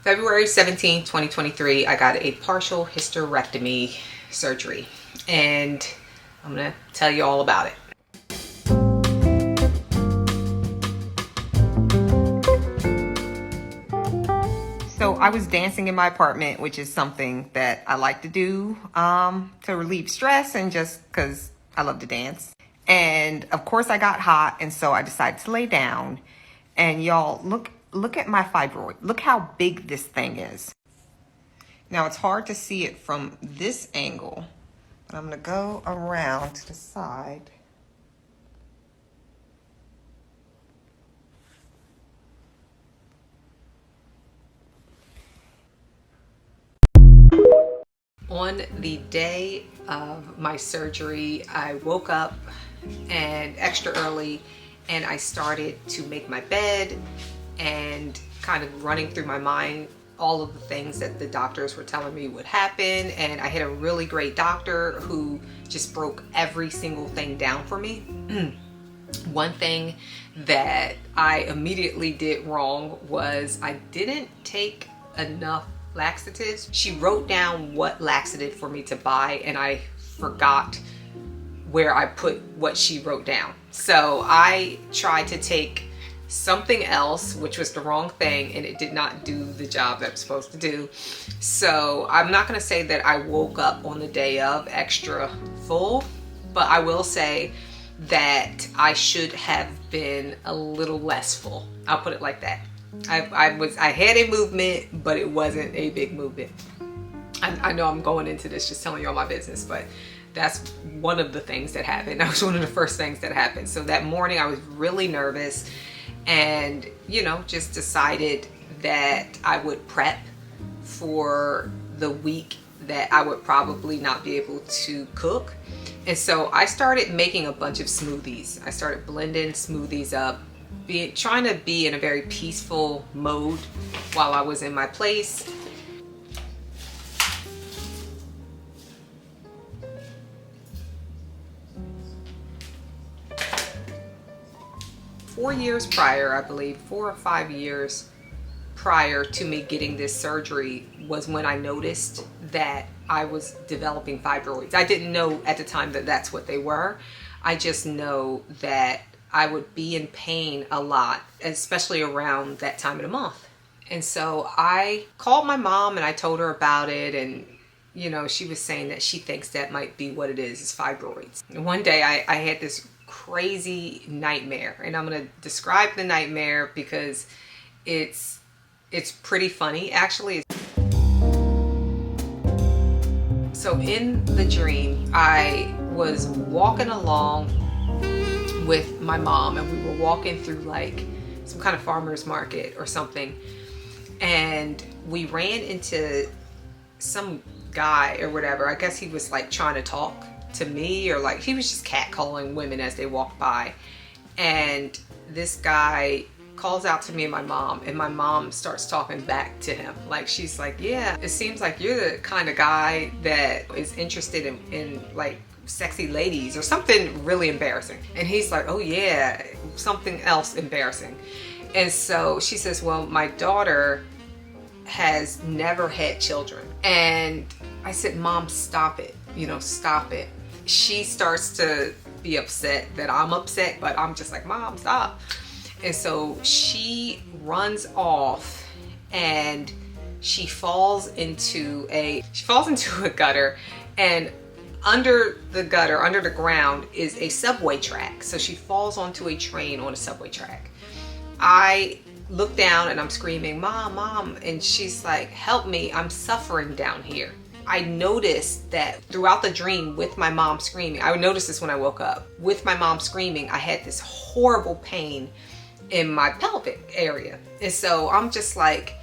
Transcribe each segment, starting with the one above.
February 17, 2023, I got a partial hysterectomy surgery, and I'm gonna tell you all about it. So I was dancing in my apartment, which is something that I like to do to relieve stress and just because I love to dance. And of course I got hot, and so I decided to lay down. And y'all, look at my fibroid. Look how big this thing is. Now it's hard to see it from this angle, but I'm gonna go around to the side. On the day of my surgery, I woke up and extra early, and I started to make my bed and kind of running through my mind all of the things that the doctors were telling me would happen. And I had a really great doctor who just broke every single thing down for me. One thing that I immediately did wrong was I didn't take enough laxatives. She wrote down what laxative for me to buy, and I forgot where I put what she wrote down. So I tried to take something else, which was the wrong thing, and it did not do the job that I'm supposed to do. So I'm not gonna say that I woke up on the day of extra full, but I will say that I should have been a little less full. I'll put it like that. I had a movement, but it wasn't a big movement. I know I'm going into this just telling you all my business, but that's one of the things that happened. That was one of the first things that happened. So that morning I was really nervous, and just decided that I would prep for the week that I would probably not be able to cook. And so I started making a bunch of smoothies. I started blending smoothies up, trying to be in a very peaceful mode while I was in my place. I believe 4 or 5 years prior to me getting this surgery was when I noticed that I was developing fibroids. I didn't know at the time that that's what they were. I just know that I would be in pain a lot, especially around that time of the month. And so I called my mom and I told her about it, and she was saying that she thinks that might be what it is fibroids. And one day I had this crazy nightmare, and I'm going to describe the nightmare because it's pretty funny actually. So in the dream, I was walking along with my mom, and we were walking through like some kind of farmer's market or something, and we ran into some guy or whatever. I guess he was like trying to talk to me, or like he was just catcalling women as they walked by. And this guy calls out to me and my mom starts talking back to him. Like, she's like, yeah, it seems like you're the kind of guy that is interested in like sexy ladies or something really embarrassing. And he's like, oh yeah, something else embarrassing. And so she says, well, my daughter has never had children. And I said, Mom, stop it, stop it. She starts to be upset that I'm upset, but I'm just like, Mom, stop. And so she runs off, and she falls into a gutter, and under the gutter, under the ground, is a subway track. So she falls onto a train on a subway track. I look down and I'm screaming, Mom, Mom, and she's like, help me, I'm suffering down here. I noticed that throughout the dream with my mom screaming, I noticed this when I woke up, with my mom screaming, I had this horrible pain in my pelvic area. And so I'm just like,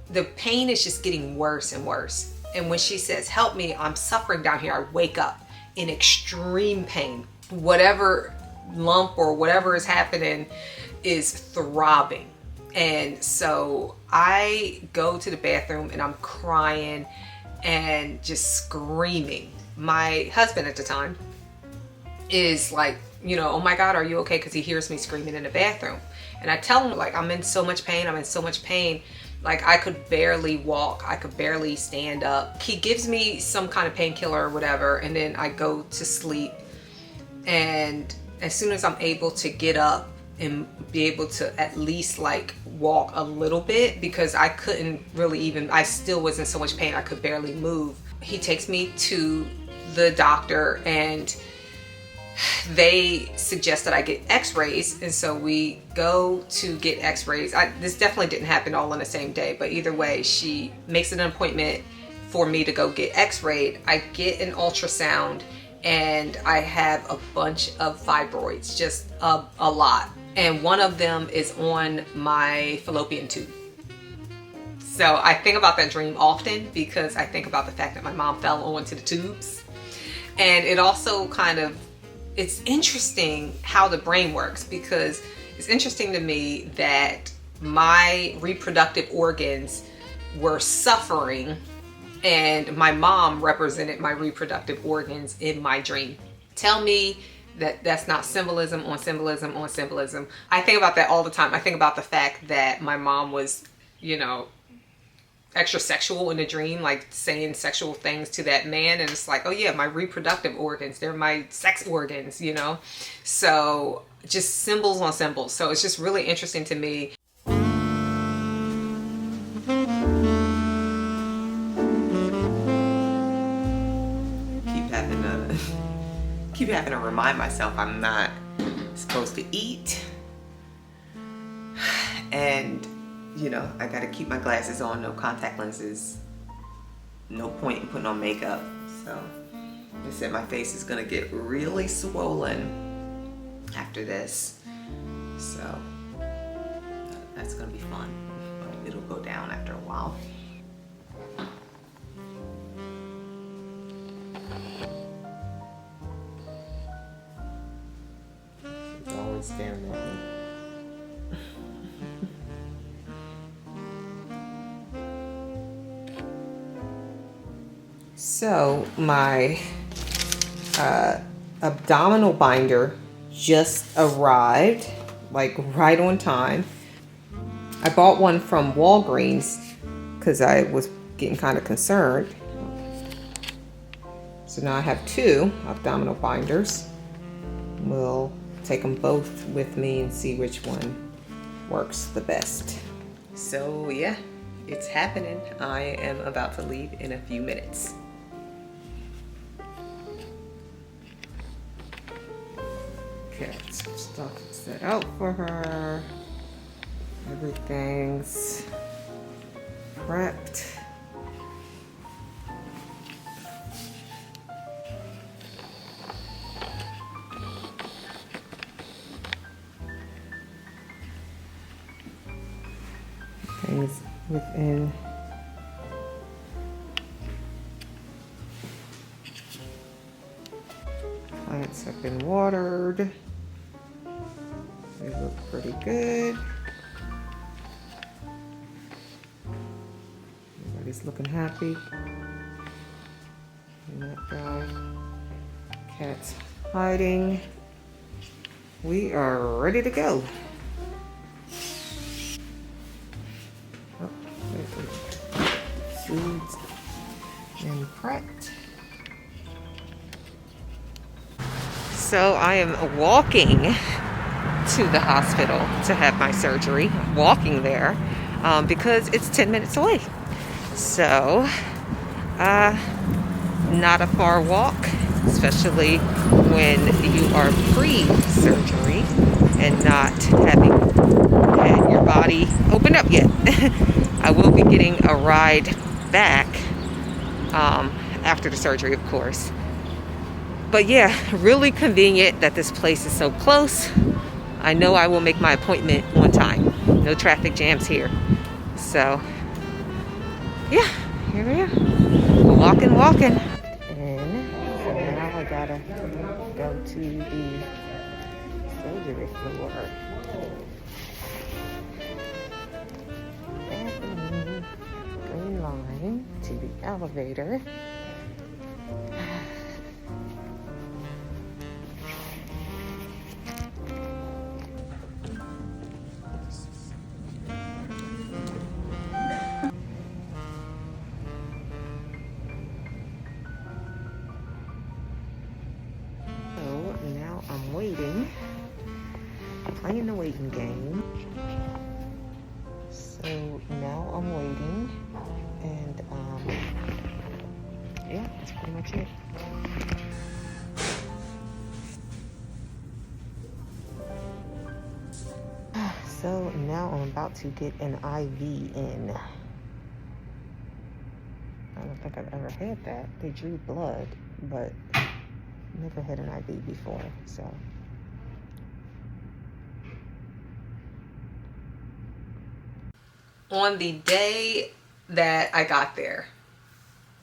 the pain is just getting worse and worse. And when she says, help me, I'm suffering down here, I wake up in extreme pain. Whatever lump or whatever is happening is throbbing. And so I go to the bathroom and I'm crying and just screaming. My husband at the time is like, oh my God, are you okay? Because he hears me screaming in the bathroom. And I tell him, like, I'm in so much pain. Like I could barely walk, I could barely stand up. He gives me some kind of painkiller or whatever, and then I go to sleep. And as soon as I'm able to get up and be able to at least like walk a little bit, because I couldn't really even, I still was in so much pain, I could barely move. He takes me to the doctor and they suggest that I get x-rays, and so we go to get x-rays. This definitely didn't happen all on the same day, but either way, she makes an appointment for me to go get x-rayed. I get an ultrasound and I have a bunch of fibroids, just a lot. And one of them is on my fallopian tube. So I think about that dream often because I think about the fact that my mom fell onto the tubes. And it also kind of, it's interesting how the brain works, because it's interesting to me that my reproductive organs were suffering and my mom represented my reproductive organs in my dream. Tell me that that's not symbolism on symbolism on symbolism. I think about that all the time. I think about the fact that my mom was, you know, extra sexual in the dream, like saying sexual things to that man, and it's like, oh yeah, my reproductive organs, they're my sex organs, you know. So just symbols on symbols. So it's just really interesting to me. Keep having to remind myself I'm not supposed to eat, and you know, I gotta keep my glasses on, no contact lenses, no point in putting on makeup. So they said my face is gonna get really swollen after this, so that's gonna be fun. It'll go down after a while. She's always staring at me. So my abdominal binder just arrived, like right on time. I bought one from Walgreens because I was getting kind of concerned. So now I have 2 abdominal binders. We'll take them both with me and see which one works the best. So yeah, it's happening. I am about to leave in a few minutes. Okay, some stuff is set out for her. Everything's prepped. Things within plants have been watered. They look pretty good. Everybody's looking happy. And that guy, cat's hiding. We are ready to go. Oh, foods and prepped. So I am walking to the hospital to have my surgery, walking there because it's 10 minutes away. So not a far walk, especially when you are pre-surgery and not having had your body open up yet. I will be getting a ride back after the surgery, of course. But yeah, really convenient that this place is so close. I know I will make my appointment on time. No traffic jams here. So, yeah, here we are. Walking. And so now I gotta go to the surgery floor. And go in line to the elevator. playing the waiting game. So now I'm waiting, and yeah, that's pretty much it. So now I'm about to get an IV in. I don't think I've ever had that. They drew blood, but never had an IV before, so. On the day that I got there,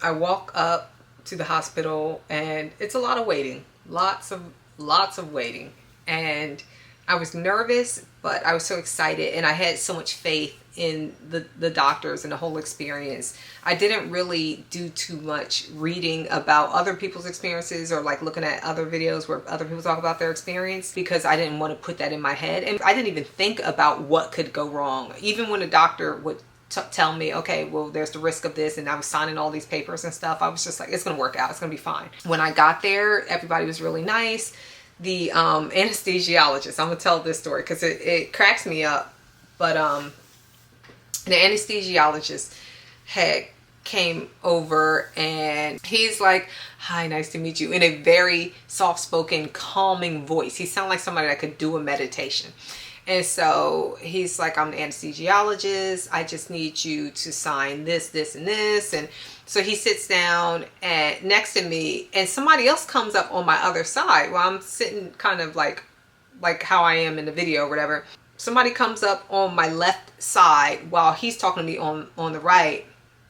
I walk up to the hospital and it's a lot of waiting, lots of waiting. And I was nervous, but I was so excited and I had so much faith in the doctors and the whole experience. I didn't really do too much reading about other people's experiences or like looking at other videos where other people talk about their experience, because I didn't want to put that in my head. And I didn't even think about what could go wrong. Even when a doctor would tell me, okay, well, there's the risk of this, and I was signing all these papers and stuff, I was just like, it's gonna work out, it's gonna be fine. When I got there, everybody was really nice. The anesthesiologist, I'm gonna tell this story because it cracks me up, but the anesthesiologist came over and he's like, hi, nice to meet you, in a very soft-spoken, calming voice. He sounded like somebody that could do a meditation. And so he's like, I'm an anesthesiologist. I just need you to sign this, this, and this. And so he sits down next to me, and somebody else comes up on my other side while I'm sitting kind of like how I am in the video or whatever. Somebody comes up on my left side while he's talking to me on the right.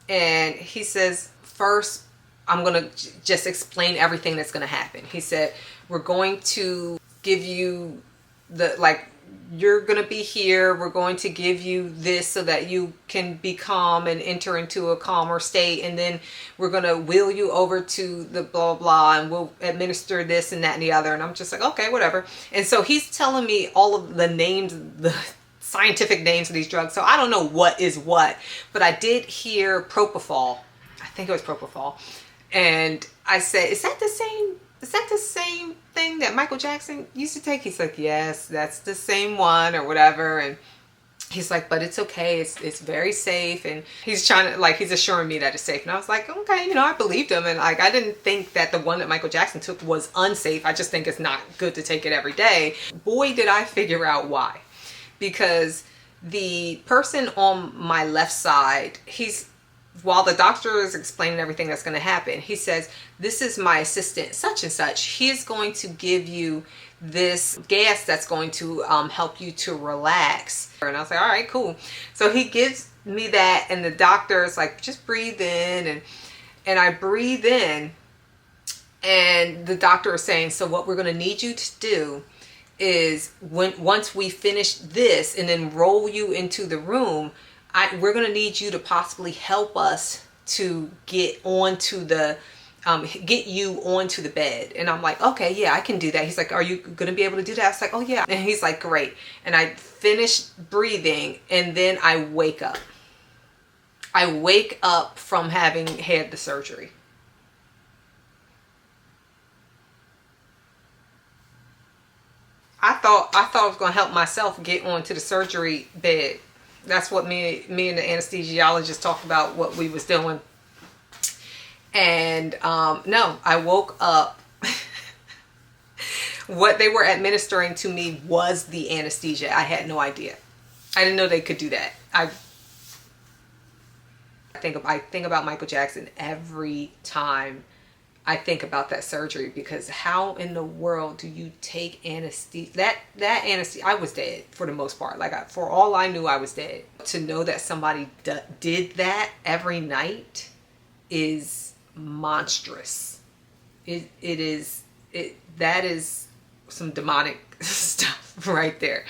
And he says, first, I'm going to just explain everything that's going to happen. He said, we're going to give you you're going to be here. We're going to give you this so that you can be calm and enter into a calmer state. And then we're going to wheel you over to the blah, blah, and we'll administer this and that and the other. And I'm just like, okay, whatever. And so he's telling me all of the names, the scientific names of these drugs. So I don't know what is what, but I did hear propofol. I think it was propofol. And I said, is that the same thing that Michael Jackson used to take? He's like, yes, that's the same one or whatever. And he's like, but it's okay. It's very safe. And he's trying to, he's assuring me that it's safe. And I was like, okay, I believed him. And I didn't think that the one that Michael Jackson took was unsafe. I just think it's not good to take it every day. Boy, did I figure out why. Because the person on my left side, while the doctor is explaining everything that's going to happen, he says, this is my assistant such and such. He is going to give you this gas that's going to help you to relax. And I was like, all right, cool. So he gives me that, and the doctor is like, just breathe in. And I breathe in, and the doctor is saying, so what we're going to need you to do is once we finish this and then roll you into the room, we're going to need you to possibly help us to get you onto the bed. And I'm like, okay, yeah, I can do that. He's like, are you going to be able to do that? I was like, oh yeah. And he's like, great. And I finished breathing, and then I wake up. I wake up from having had the surgery. I thought I was going to help myself get onto the surgery bed. That's what me and the anesthesiologist talked about, what we was doing. And no, I woke up. What they were administering to me was the anesthesia. I had no idea. I didn't know they could do that. I think about Michael Jackson every time I think about that surgery, because how in the world do you take anesthesia? That anesthesia, I was dead for the most part. For all I knew, I was dead. To know that somebody did that every night is monstrous. That is some demonic stuff right there.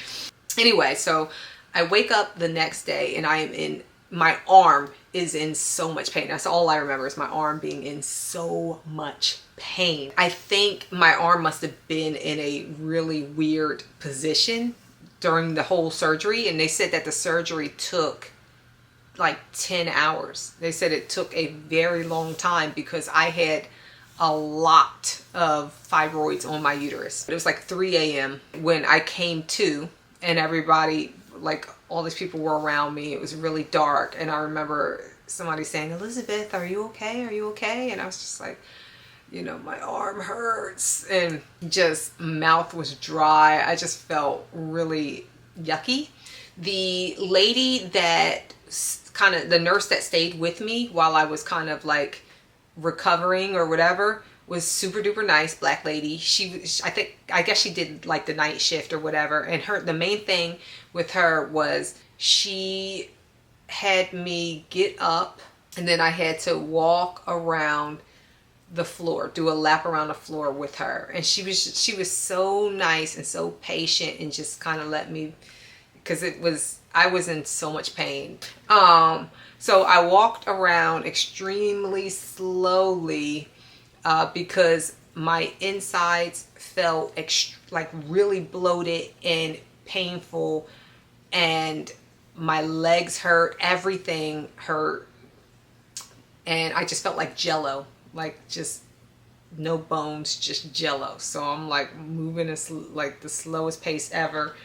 Anyway, so I wake up the next day and my arm is in so much pain. That's all I remember, is my arm being in so much pain. I think my arm must have been in a really weird position during the whole surgery. And they said that the surgery took like 10 hours. They said it took a very long time because I had a lot of fibroids on my uterus. It was like 3 a.m. when I came to, and everybody, like all these people were around me. It was really dark, and I remember somebody saying, "Elizabeth, are you okay? Are you okay?" And I was just like, you know, my arm hurts, and just mouth was dry. I just felt really yucky. The lady that kind of, the nurse that stayed with me while I was kind of like recovering or whatever, was super duper nice, black lady. I guess she did like the night shift or whatever. And the main thing with her was she had me get up, and then I had to walk around the floor, do a lap around the floor with her. And she was so nice and so patient, and just kind of let me, because I was in so much pain. So I walked around extremely slowly, because my insides felt like really bloated and painful, and my legs hurt, everything hurt, and I just felt like jello, like just no bones, just jello. So I'm like moving like the slowest pace ever,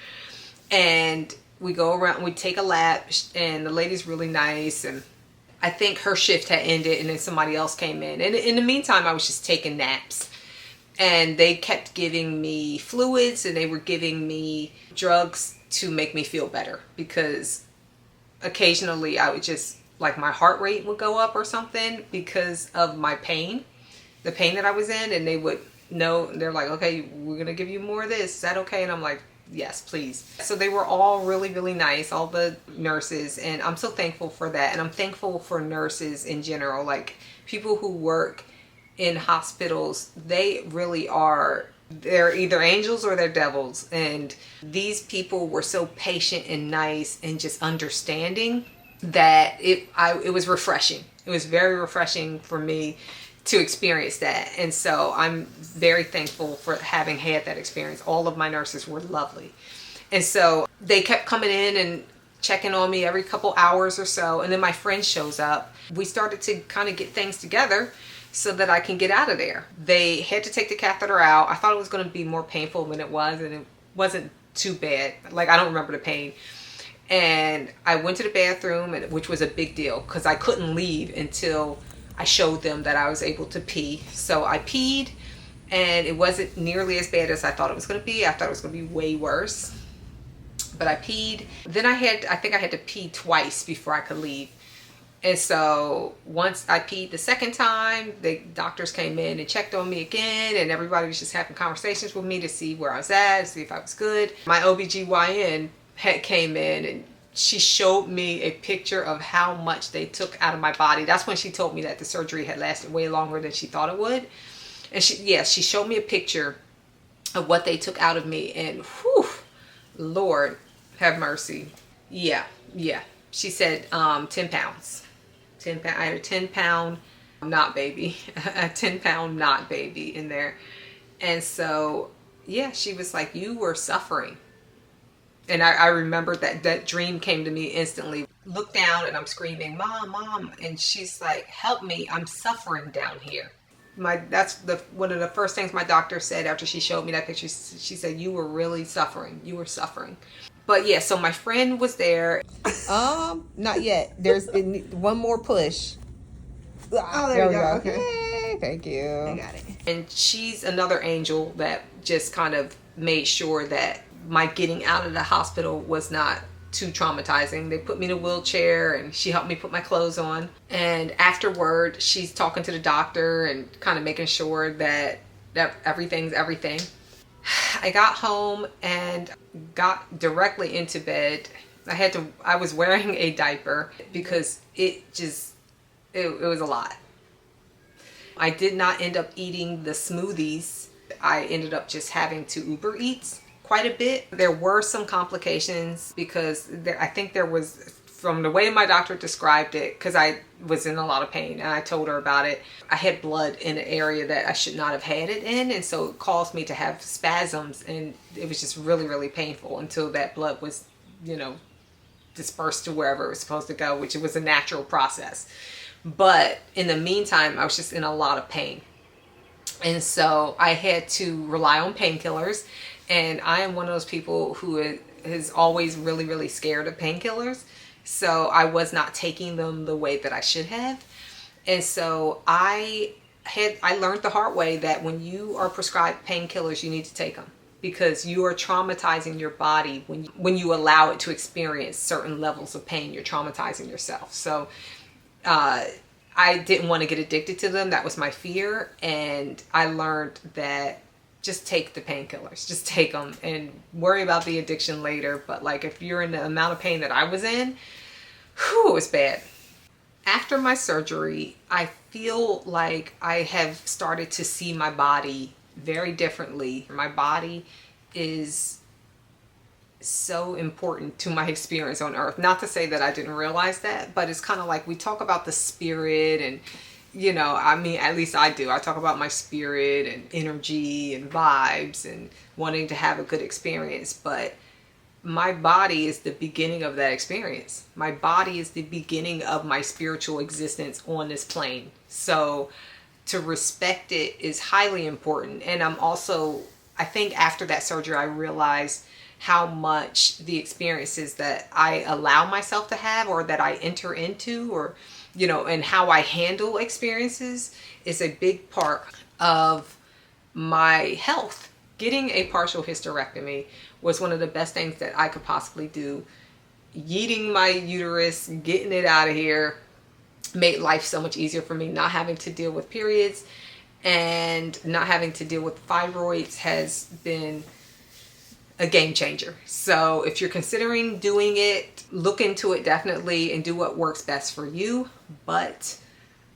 and we go around, we take a lap, and the lady's really nice, and I think her shift had ended, and then somebody else came in. And in the meantime, I was just taking naps. And they kept giving me fluids, and they were giving me drugs to make me feel better. Because occasionally I would just, like my heart rate would go up or something because of my pain. The pain that I was in. And they would know, they're like, okay, we're going to give you more of this. Is that okay? And I'm like, yes, please. So they were all really, really nice, all the nurses, and I'm so thankful for that. And I'm thankful for nurses in general, like people who work in hospitals. They really are, they're either angels or they're devils. And these people were so patient and nice and just understanding that it was refreshing. It was very refreshing for me to experience that. And so I'm very thankful for having had that experience. All of my nurses were lovely. And so they kept coming in and checking on me every couple hours or so. And then my friend shows up. We started to kind of get things together so that I can get out of there. They had to take the catheter out. I thought it was going to be more painful than it was, and it wasn't too bad. Like, I don't remember the pain. And I went to the bathroom, which was a big deal because I couldn't leave until I showed them that I was able to pee. So I peed, and it wasn't nearly as bad as I thought it was going to be. I thought it was going to be way worse. But I peed. Then I think I had to pee twice before I could leave. And so once I peed the second time, the doctors came in and checked on me again, and everybody was just having conversations with me to see where I was at, see if I was good. My OBGYN came in, and she showed me a picture of how much they took out of my body. That's when she told me that the surgery had lasted way longer than she thought it would. And she showed me a picture of what they took out of me, and whew, Lord have mercy. Yeah. She said 10 pounds. 10 pound. I had a 10-pound not baby, a 10-pound not baby in there. And so, yeah, she was like, you were suffering. And I remember that dream came to me instantly. Look down, and I'm screaming, Mom, Mom. And she's like, help me, I'm suffering down here. That's one of the first things my doctor said after she showed me that picture. She said, you were really suffering. You were suffering. But yeah, so my friend was there. Not yet. There's one more push. Oh, there we go. Okay. Yay, thank you. I got it. And she's another angel that just kind of made sure that my getting out of the hospital was not too traumatizing. They put me in a wheelchair, and she helped me put my clothes on. And afterward, she's talking to the doctor and kind of making sure that everything's everything. I got home and got directly into bed. I was wearing a diaper because it was a lot. I did not end up eating the smoothies. I ended up just having to Uber Eats quite a bit. There were some complications because I think there was, from the way my doctor described it, because I was in a lot of pain and I told her about it, I had blood in an area that I should not have had it in, and so it caused me to have spasms, and it was just really, really painful until that blood was, dispersed to wherever it was supposed to go, which it was a natural process. But in the meantime, I was just in a lot of pain. And so I had to rely on painkillers. And I am one of those people who is always really, really scared of painkillers. So I was not taking them the way that I should have. And so I learned the hard way that when you are prescribed painkillers, you need to take them, because you are traumatizing your body when you allow it to experience certain levels of pain. You're traumatizing yourself. So I didn't want to get addicted to them. That was my fear. And I learned that just take the painkillers, just take them and worry about the addiction later. But like, if you're in the amount of pain that I was in, whew, it was bad. After my surgery, I feel like I have started to see my body very differently. My body is so important to my experience on earth. Not to say that I didn't realize that, but it's kind of like we talk about the spirit and, you know, I mean, at least I do. I talk about my spirit and energy and vibes and wanting to have a good experience, but my body is the beginning of that experience. My body is the beginning of my spiritual existence on this plane. So to respect it is highly important. And I'm also, I think after that surgery, I realized how much the experiences that I allow myself to have, or that I enter into, or, you know, and how I handle experiences is a big part of my health. Getting a partial hysterectomy was one of the best things that I could possibly do. Yeeting my uterus, getting it out of here, made life so much easier for me. Not having to deal with periods and not having to deal with fibroids has been a game changer. So if you're considering doing it, look into it definitely and do what works best for you. But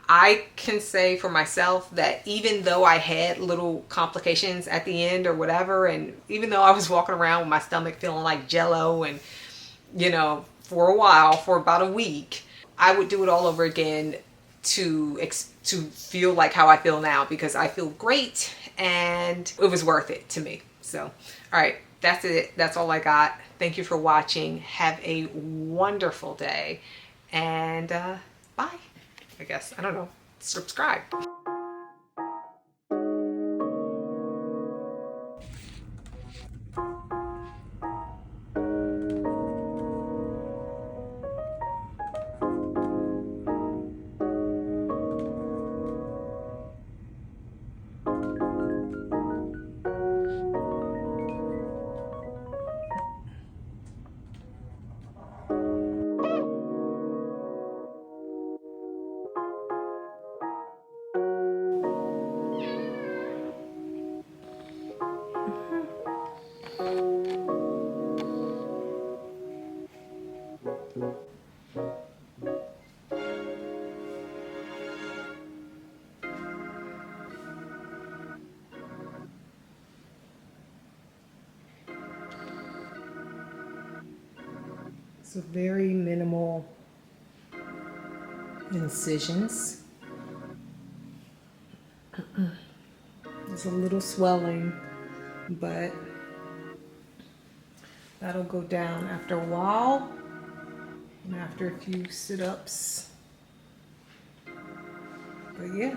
I can say for myself that even though I had little complications at the end or whatever, and even though I was walking around with my stomach feeling like jello and, you know, for a while, for about a week, I would do it all over again to feel like how I feel now, because I feel great and it was worth it to me. So, all right, that's it. That's all I got. Thank you for watching. Have a wonderful day, and bye. I guess. I don't know. Subscribe. So very minimal incisions. There's a little swelling, but that'll go down after a while and after a few sit-ups. But yeah.